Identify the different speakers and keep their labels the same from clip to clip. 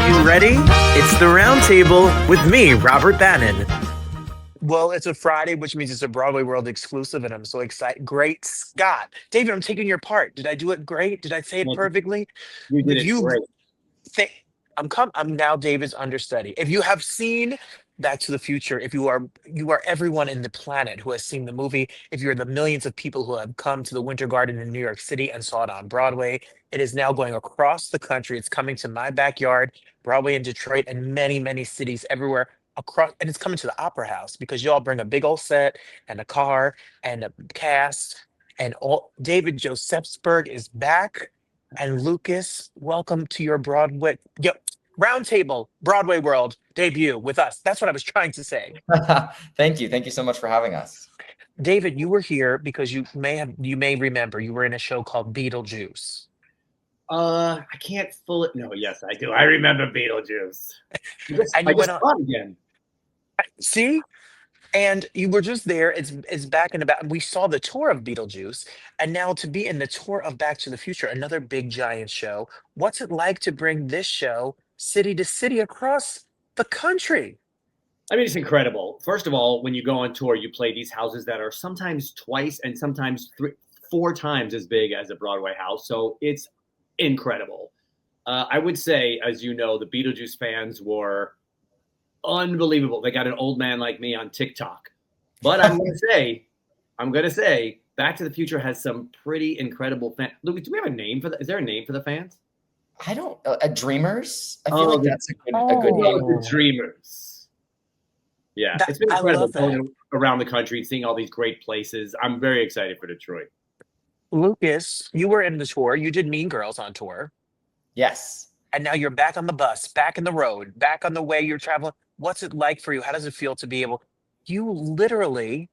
Speaker 1: You ready? It's the Roundtable with me, Robert Bannon. Well, it's a Friday, which means it's a Broadway World exclusive, and I'm so excited. Great Scott. David, I'm taking your part. Did I do it great? Did I say it
Speaker 2: Well,
Speaker 1: perfectly?
Speaker 2: you did
Speaker 1: If
Speaker 2: it
Speaker 1: you
Speaker 2: great.
Speaker 1: think I'm now David's understudy. If you have seen Back to the Future, if you are everyone in the planet who has seen the movie, if you're the millions of people who have come to the Winter Garden in New York City and saw it on Broadway, it is now going across the country. It's coming to my backyard, Broadway in Detroit, and many, many cities everywhere across, and it's coming to the Opera House because y'all bring a big old set and a car and a cast and all. David Josefsberg is back. And Lucas, welcome to your Broadway. Yep, Roundtable, Broadway World debut with us. That's what I was trying to say.
Speaker 3: Thank you. Thank you so much for having us.
Speaker 1: David, you were here because you may remember you were in a show called Beetlejuice.
Speaker 2: I can't fully. No, yes, I do. I remember Beetlejuice.
Speaker 1: And
Speaker 2: I
Speaker 1: you went
Speaker 2: just
Speaker 1: on.
Speaker 2: saw it again.
Speaker 1: See? And you were just there. It's back and about. And we saw the tour of Beetlejuice. And now to be in the tour of Back to the Future, another big giant show. What's it like to bring this show city to city across the country?
Speaker 2: I mean, it's incredible. First of all, when you go on tour, you play these houses that are sometimes twice and sometimes four times as big as a Broadway house. So it's incredible. I would say, as you know, the Beetlejuice fans were unbelievable. They got an old man like me on TikTok. But I'm gonna say, Back to the Future has some pretty incredible fans. Lucas, do we have a name for that? Is there a name for the fans?
Speaker 3: I don't. Dreamers. I feel
Speaker 2: Oh,
Speaker 3: like that's a good name.
Speaker 2: the Dreamers. Yeah, it's been
Speaker 1: I
Speaker 2: incredible
Speaker 1: love that.
Speaker 2: going around the country, seeing all these great places. I'm very excited for Detroit.
Speaker 1: Lucas, you were in the tour. You did Mean Girls on tour.
Speaker 3: Yes.
Speaker 1: And now you're back on the bus, back in the road, back on the way you're traveling. What's it like for you? How does it feel to be able? You literally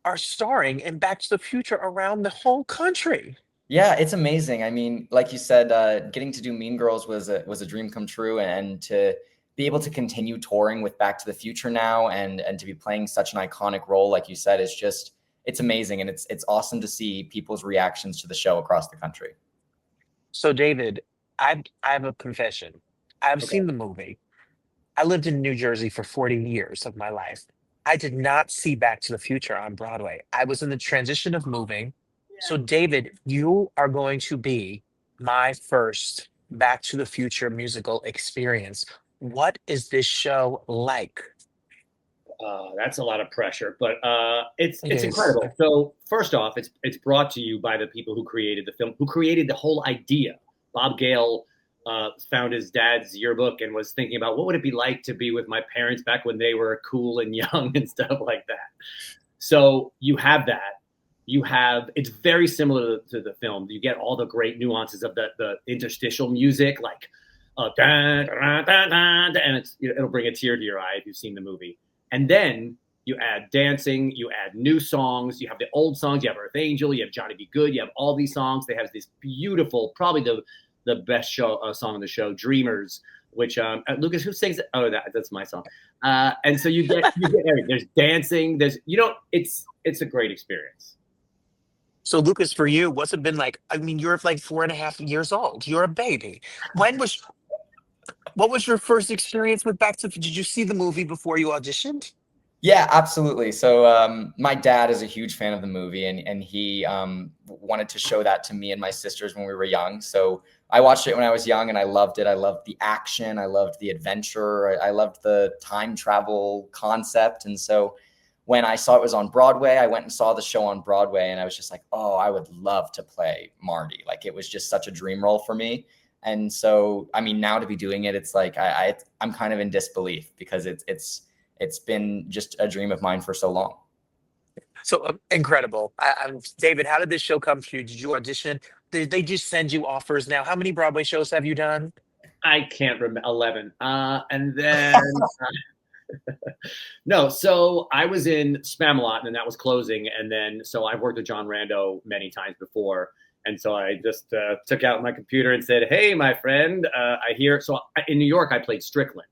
Speaker 1: are starring in Back to the Future around the whole country.
Speaker 3: Yeah, it's amazing. I mean, like you said, getting to do Mean Girls was a dream come true, and to be able to continue touring with Back to the Future now, and to be playing such an iconic role, like you said, is just it's amazing, and it's awesome to see people's reactions to the show across the country.
Speaker 1: So, David, I have a confession. I've
Speaker 2: Okay.
Speaker 1: seen the movie. I lived in New Jersey for 40 years of my life. I did not see Back to the Future on Broadway. I was in the transition of moving. So, David, you are going to be my first Back to the Future musical experience. What is this show like?
Speaker 2: That's a lot of pressure, but it's
Speaker 1: It
Speaker 2: it's
Speaker 1: is.
Speaker 2: incredible. So first off, it's brought to you by the people who created the film, who created the whole idea. Bob Gale found his dad's yearbook and was thinking about what would it be like to be with my parents back when they were cool and young and stuff like that. So you have that. It's very similar to the film. You get all the great nuances of the interstitial music, like da, da, da, da, da, and it'll bring a tear to your eye if you've seen the movie. And then you add dancing, you add new songs, you have the old songs, you have Earth Angel, you have Johnny Be Good, you have all these songs. They have this beautiful, probably the best song on the show, Dreamers, which Lucas, who sings it? Oh, that's my song. And so you get everything. There's dancing, it's a great experience.
Speaker 1: So, Lucas, for you, what's it been like? I mean, you're like 4.5 years old. You're a baby. When was What was your first experience with Back to? Did you see the movie before you auditioned?
Speaker 3: Yeah, absolutely. So my dad is a huge fan of the movie, and he wanted to show that to me and my sisters when we were young. So I watched it when I was young, and I loved it. I loved the action. I loved the adventure. I loved the time travel concept. And so when I saw it was on Broadway, I went and saw the show on Broadway, and I was just like, oh, I would love to play Marty. Like, it was just such a dream role for me. And so, I mean, now to be doing it, it's like I'm kind of in disbelief because it's been just a dream of mine for so long.
Speaker 1: So incredible. David, how did this show come to you? Did you audition? Did they just send you offers now? How many Broadway shows have you done?
Speaker 2: I can't remember 11. And then no, so I was in Spamalot and that was closing. And then, so I've worked with John Rando many times before. And so I just took out my computer and said, hey, my friend, I hear. So in New York, I played Strickland,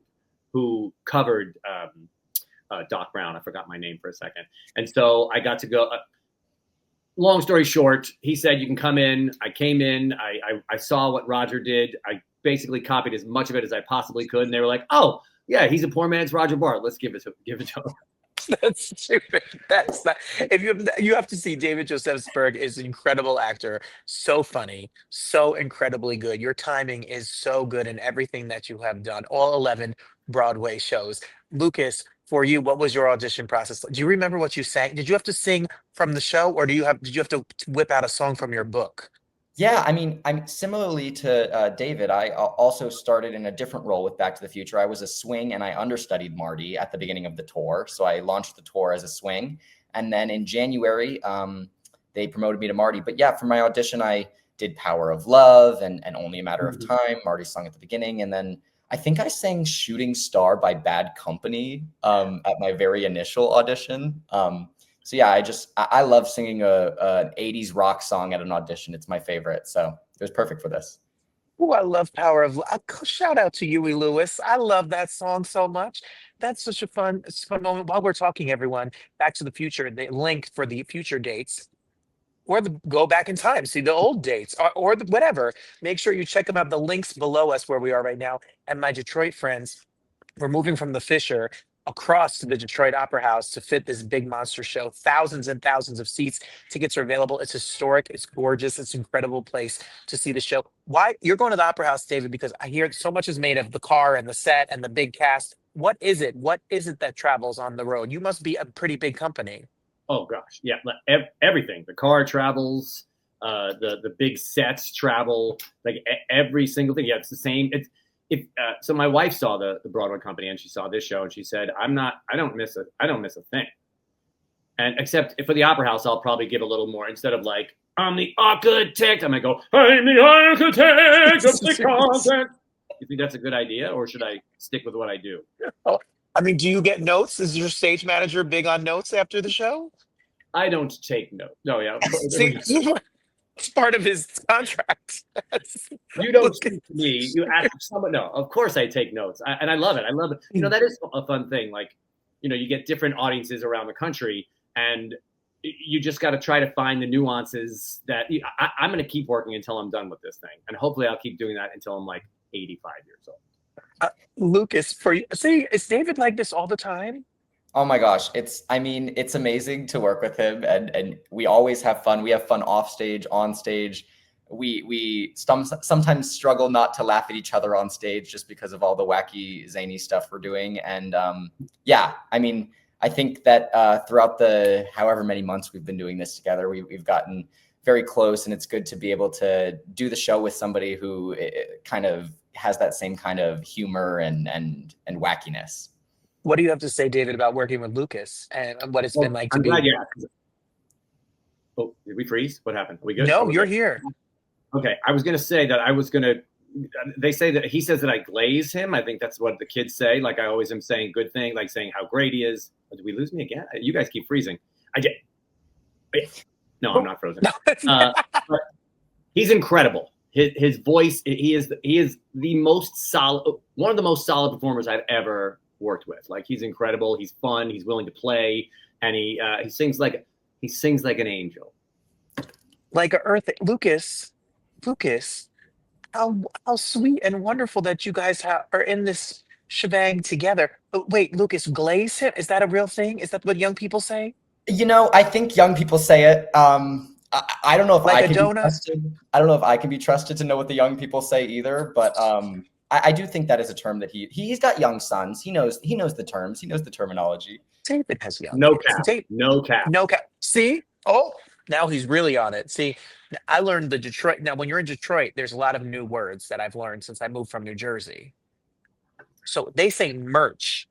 Speaker 2: who covered Doc Brown. I forgot my name for a second. And so I got to go. long story short, he said, you can come in. I came in. I saw what Roger did. I basically copied as much of it as I possibly could. And they were like, oh, yeah, he's a poor man's Roger Bart. Let's give it to him.
Speaker 1: That's stupid. That's not. If you have to see David Josefsberg is an incredible actor, so funny, so incredibly good. Your timing is so good in everything that you have done. All 11 Broadway shows. Lucas, for you, what was your audition process? Do you remember what you sang? Did you have to sing from the show, or did you have to whip out a song from your book?
Speaker 3: Yeah, I mean, I'm similarly to David. I also started in a different role with Back to the Future. I was a swing, and I understudied Marty at the beginning of the tour. So I launched the tour as a swing, and then in January, they promoted me to Marty. But yeah, for my audition, I did Power of Love and Only a Matter of Time. Marty sung at the beginning, and then I think I sang Shooting Star by Bad Company at my very initial audition. So yeah, I love singing an 80s rock song at an audition. It's my favorite. So it was perfect for this.
Speaker 1: Oh, I love Power of Love. Shout out to Huey Lewis. I love that song so much. That's such it's a fun moment. While we're talking, everyone, Back to the Future, the link for the future dates, or go back in time, see the old dates, or whatever. Make sure you check them out. The links below us where we are right now. And my Detroit friends, we're moving from the Fisher across to the Detroit Opera House to fit this big monster show. Thousands and thousands of seats. Tickets are available. It's historic. It's gorgeous. It's an incredible place to see the show. Why you're going to the Opera House, David? Because I hear so much is made of the car and the set and the big cast. What is it? What is it that travels on the road? You must be a pretty big company.
Speaker 2: Oh gosh, yeah, everything. The car travels. The big sets travel. Like every single thing. Yeah, it's the same. So my wife saw the Broadway company and she saw this show and she said, I don't miss a thing. And except for the Opera House, I'll probably give a little more instead of like, I'm the architect. I'm going to go, I'm the architect of the content. You think that's a good idea or should I stick with what I do?
Speaker 1: Oh, I mean, do you get notes? Is your stage manager big on notes after the show?
Speaker 2: I don't take notes. No, yeah.
Speaker 1: See, it's part of his contract.
Speaker 2: You don't speak to me. You ask someone. No, of course I take notes, and I love it. I love it. You know, that is a fun thing. Like, you know, you get different audiences around the country, and you just got to try to find the nuances that I'm going to keep working until I'm done with this thing, and hopefully I'll keep doing that until I'm like 85 years old.
Speaker 1: Lucas, for you, see, is David like this all the time?
Speaker 3: Oh my gosh, it's amazing to work with him, and we always have fun. We have fun off stage, on stage. We sometimes struggle not to laugh at each other on stage just because of all the wacky, zany stuff we're doing. And yeah, I mean, I think that throughout the however many months we've been doing this together, we've gotten very close, and it's good to be able to do the show with somebody who kind of has that same kind of humor and wackiness.
Speaker 1: What do you have to say, David, about working with Lucas and what it's been like to be?
Speaker 2: Glad you asked. Oh, did we freeze? What happened? Are we good?
Speaker 1: No, you're here.
Speaker 2: Okay, I was going to say that they say that he says that I glaze him. I think that's what the kids say. Like I always am saying good thing, like saying how great he is. But did we lose me again? You guys keep freezing. I did. No, I'm not frozen. But he's incredible. His voice, he is the most solid, one of the most solid performers I've ever worked with. Like he's incredible. He's fun. He's willing to play, and he sings like an angel.
Speaker 1: Like a earth, Lucas, how sweet and wonderful that you guys are in this shebang together. But wait, Lucas, glaze him? Is that a real thing? Is that what young people say?
Speaker 3: You know, I think young people say it. I don't know if
Speaker 1: Like
Speaker 3: I
Speaker 1: a
Speaker 3: can
Speaker 1: donut?
Speaker 3: be trusted. I don't know if I can be trusted to know what the young people say either. But I do think that is a term that he's got young sons. He knows the terms. He knows the terminology.
Speaker 1: David has young.
Speaker 2: No
Speaker 1: kids.
Speaker 2: cap. No cap.
Speaker 1: No cap. See? Oh, now he's really on it. See, I learned the Detroit. Now, when you're in Detroit, there's a lot of new words that I've learned since I moved from New Jersey. So they say merch,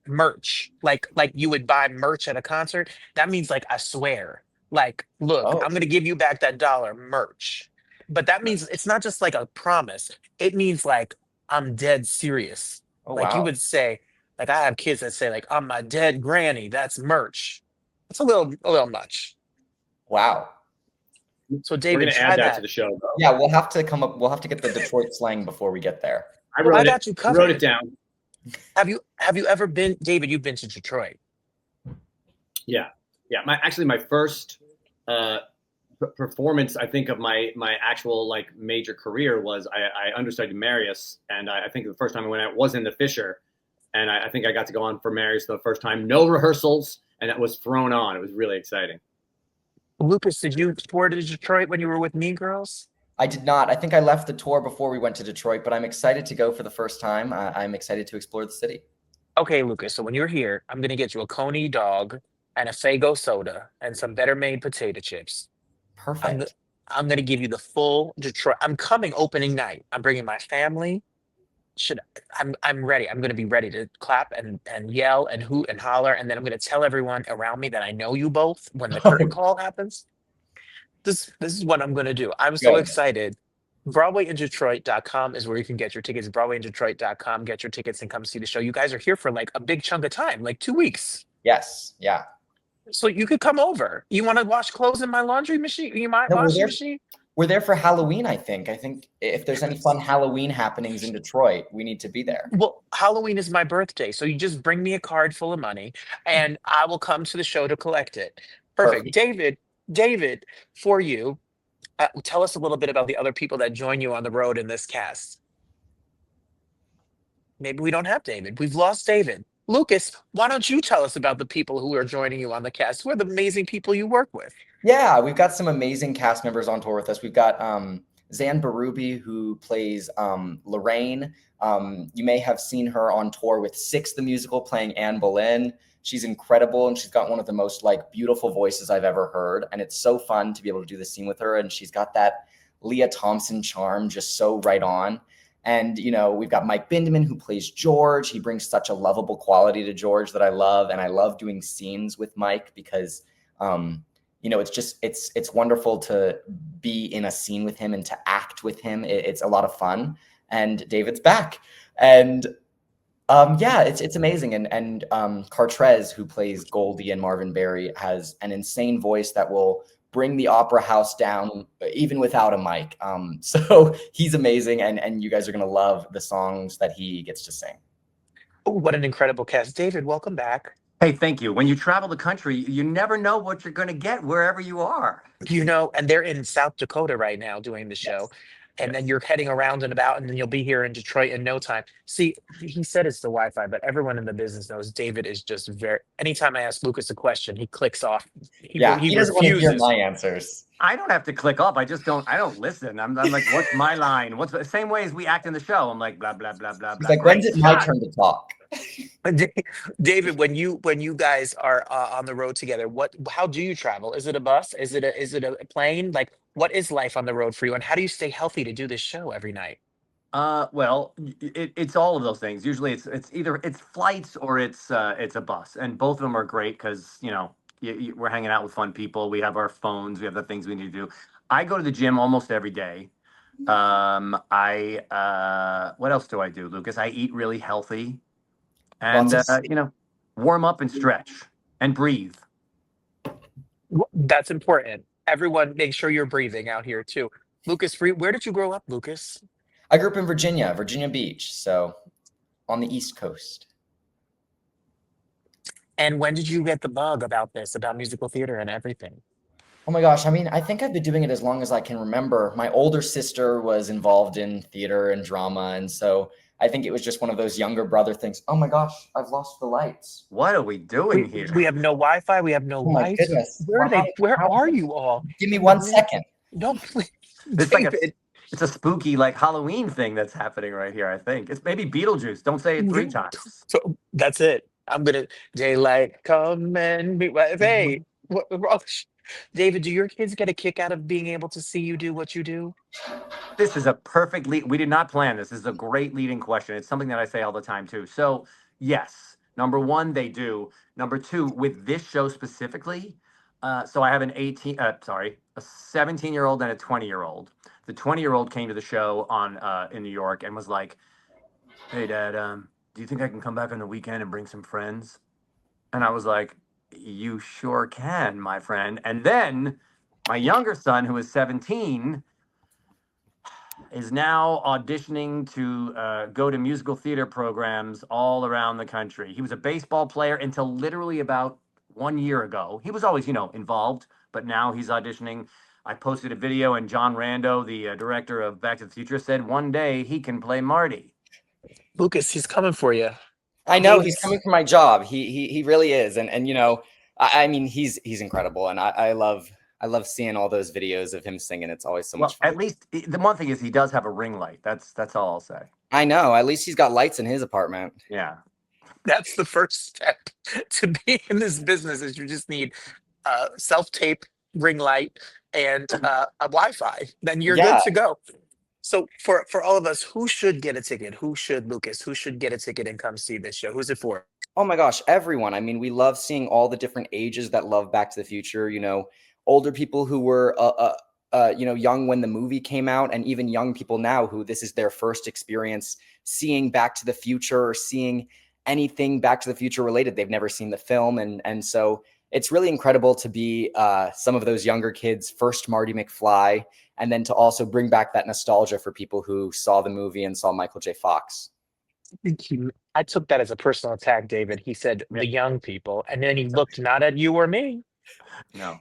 Speaker 1: like you would buy merch at a concert. That means like I swear, like look,
Speaker 3: Oh.
Speaker 1: I'm gonna give you back that dollar, merch. But that means it's not just like a promise. It means like I'm dead serious.
Speaker 3: Oh,
Speaker 1: Like you
Speaker 3: wow.
Speaker 1: would say, like I have kids that say like I'm my dead granny. That's merch. It's a little much.
Speaker 3: Wow.
Speaker 1: So
Speaker 2: We're
Speaker 1: David,
Speaker 2: going to
Speaker 1: try
Speaker 2: add that
Speaker 1: that.
Speaker 2: to the show, though.
Speaker 3: Yeah, we'll have to get the Detroit slang before we get there.
Speaker 2: I
Speaker 1: Well, I
Speaker 2: wrote
Speaker 1: got you
Speaker 2: it.
Speaker 1: covered.
Speaker 2: Wrote it down.
Speaker 1: Have you ever been, David? You've been to Detroit.
Speaker 2: Yeah. My first performance, I think, of my actual like major career was I understudied Marius, and I think the first time I went out was in The Fisher, and I think I got to go on for Marius for the first time, no rehearsals, and it was thrown on. It was really exciting.
Speaker 1: Lucas, did you tour to Detroit when you were with Mean Girls?
Speaker 3: I did not. I think I left the tour before we went to Detroit, but I'm excited to go for the first time. I'm excited to explore the city.
Speaker 1: Okay, Lucas. So when you're here, I'm gonna get you a Coney dog and a Fago soda and some better made potato chips. I'm
Speaker 3: Perfect.
Speaker 1: I'm gonna give you the full Detroit. I'm coming opening night. I'm bringing my family. Should I'm ready. I'm gonna be ready to clap and yell and hoot and holler, and then I'm gonna tell everyone around me that I know you both when the curtain call happens. This is what I'm gonna do. I'm so
Speaker 3: Good.
Speaker 1: excited. BroadwayInDetroit.com is where you can get your tickets. BroadwayInDetroit.com, get your tickets and come see the show. You guys are here for like a big chunk of time, like 2 weeks.
Speaker 3: Yes. Yeah.
Speaker 1: So you could come over. You want to wash clothes in my laundry machine? You might
Speaker 3: No,
Speaker 1: washing machine?
Speaker 3: we're there for Halloween, I think. I think if there's any fun Halloween happenings in Detroit, we need to be there.
Speaker 1: Well, Halloween is my birthday, so you just bring me a card full of money, and I will come to the show to collect it. Perfect,
Speaker 3: Perfect.
Speaker 1: David, for you, tell us a little bit about the other people that join you on the road in this cast. Maybe we don't have David. We've lost David. Lucas, why don't you tell us about the people who are joining you on the cast? Who are the amazing people you work with?
Speaker 3: Yeah, we've got some amazing cast members on tour with us. We've got Zan Barubi, who plays Lorraine. You may have seen her on tour with Six the Musical playing Anne Boleyn. She's incredible, and she's got one of the most like beautiful voices I've ever heard. And it's so fun to be able to do the scene with her. And she's got that Leah Thompson charm, just so right on. And, you know, we've got Mike Bindeman, who plays George. He brings such a lovable quality to George that I love. And I love doing scenes with Mike because, you know, it's wonderful to be in a scene with him and to act with him. It's a lot of fun. And David's back. And yeah, it's amazing. And Cartrez, who plays Goldie and Marvin Berry, has an insane voice that will bring the opera house down even without a mic. So he's amazing, and you guys are gonna love the songs that he gets to sing.
Speaker 1: Oh, what an incredible cast. David, welcome back.
Speaker 4: Hey, thank you. When you travel the country, you never know what you're going to get wherever you are.
Speaker 1: You know, and they're in South Dakota right now doing the show.
Speaker 3: Yes.
Speaker 1: And then
Speaker 4: Yes.
Speaker 1: you're heading around and about, and then you'll be here in Detroit in no time. See, he said it's the Wi-Fi, but everyone in the business knows David is just very. Anytime I ask Lucas a question, he clicks off.
Speaker 3: Yeah,
Speaker 1: He
Speaker 3: he doesn't want to hear
Speaker 1: refuses.
Speaker 3: my answers.
Speaker 4: I don't have to click up. I don't listen. I'm like, what's my line? What's the same way as we act in the show? I'm like, blah, blah, blah, blah,
Speaker 3: He's
Speaker 4: blah.
Speaker 3: like, when's
Speaker 4: Great
Speaker 3: it my
Speaker 4: shot.
Speaker 3: turn to talk?
Speaker 1: David, when you guys are on the road together, how do you travel? Is it a bus? Is it a plane? Like, what is life on the road for you, and how do you stay healthy to do this show every night?
Speaker 4: Well, it's all of those things. Usually it's either it's flights or it's a bus, and both of them are great because, you know, we're hanging out with fun people. We have our phones. We have the things we need to do. I go to the gym almost every day. What else do I do, Lucas? I eat really healthy, and
Speaker 3: Lots of
Speaker 4: you know, warm up and stretch and breathe.
Speaker 1: That's important. Everyone, make sure you're breathing out here too. Lucas, where did you grow up, Lucas?
Speaker 3: I grew up in Virginia Beach, so on the East Coast.
Speaker 1: And when did you get the bug about this, about musical theater and everything?
Speaker 3: Oh my gosh, I mean, I think I've been doing it as long as I can remember. My older sister was involved in theater and drama, and so I think it was just one of those younger brother things. Oh my gosh, I've lost the lights.
Speaker 4: What are we doing here?
Speaker 1: We have no Wi-Fi. We have no
Speaker 3: Oh my
Speaker 1: lights.
Speaker 3: goodness.
Speaker 1: Where are they? Where
Speaker 3: How-
Speaker 1: are you all?
Speaker 3: Give me 1 second.
Speaker 1: No, please.
Speaker 4: It's like
Speaker 1: David.
Speaker 4: it's a spooky like Halloween thing that's happening right here. I think it's maybe Beetlejuice. Don't say it 3 times.
Speaker 1: So that's it. I'm gonna daylight come and be. Hey, David, do your kids get a kick out of being able to see you do what you do?
Speaker 4: This is a perfect lead. We did not plan this. This is a great leading question. It's something that I say all the time too. So yes, number one, they do. Number two, with this show specifically, so I have a 17-year-old and a 20-year-old. The 20-year-old came to the show in New York and was like, "Hey, Dad, do you think I can come back on the weekend and bring some friends?" And I was like, "You sure can, my friend." And then my younger son, who is 17, is now auditioning to go to musical theater programs all around the country. He was a baseball player until literally about 1 year ago. He was always, you know, involved, but now he's auditioning. I posted a video, and John Rando, the director of Back to the Future, said one day he can play Marty.
Speaker 1: Lucas, he's coming for you.
Speaker 3: I know he's coming for my job. He really is, and you know, I mean, he's incredible, and I love seeing all those videos of him singing. It's always so much fun.
Speaker 4: At least the one thing is he does have a ring light. That's all I'll say.
Speaker 3: I know. At least he's got lights in his apartment.
Speaker 4: Yeah.
Speaker 1: That's the first step to be in this business. Is you just need self-tape, ring light, and a Wi-Fi. Then you're good to go. So for all of us, who should get a ticket? Who should, Lucas? Who should get a ticket and come see this show? Who's it for?
Speaker 3: Oh my gosh, everyone. I mean, we love seeing all the different ages that love Back to the Future. You know, older people who were you know, young when the movie came out, and even young people now who this is their first experience seeing Back to the Future or seeing anything Back to the Future related. They've never seen the film, and so it's really incredible to be some of those younger kids' first Marty McFly, and then to also bring back that nostalgia for people who saw the movie and saw Michael J. Fox.
Speaker 1: I took that as a personal attack, David. He said the young people, and then he looked not at you or me.
Speaker 4: No.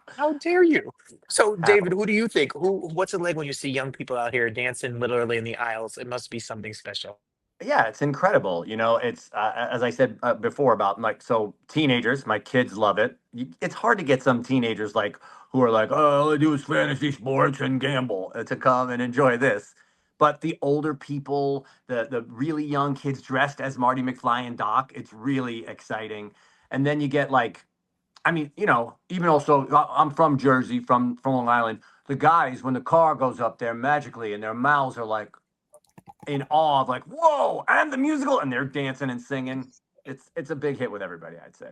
Speaker 1: How dare you? So, David, who do you think? What's it like when you see young people out here dancing literally in the aisles? It must be something special.
Speaker 4: Yeah, it's incredible. You know, it's as I said before about so teenagers, my kids love it. It's hard to get some teenagers who are like, oh, all I do is fantasy sports and gamble to come and enjoy this. But the older people, the really young kids dressed as Marty McFly and Doc, it's really exciting. And then you get I mean, you know, even also, I'm from Jersey, from Long Island. The guys, when the car goes up there magically and their mouths are in awe of whoa, and the musical, and they're dancing and singing. It's a big hit with everybody, I'd say.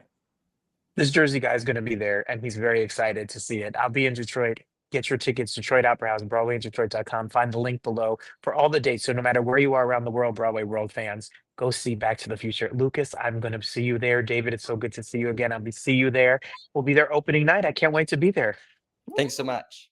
Speaker 1: This Jersey guy is going to be there, and he's very excited to see it. I'll be in Detroit. Get your tickets, Detroit Opera House, BroadwayInDetroit.com. Find the link below for all the dates. So no matter where you are around the world, Broadway World fans, go see Back to the Future. Lucas, I'm going to see you there. David, it's so good to see you again. See you there. We'll be there opening night. I can't wait to be there.
Speaker 3: Thanks so much.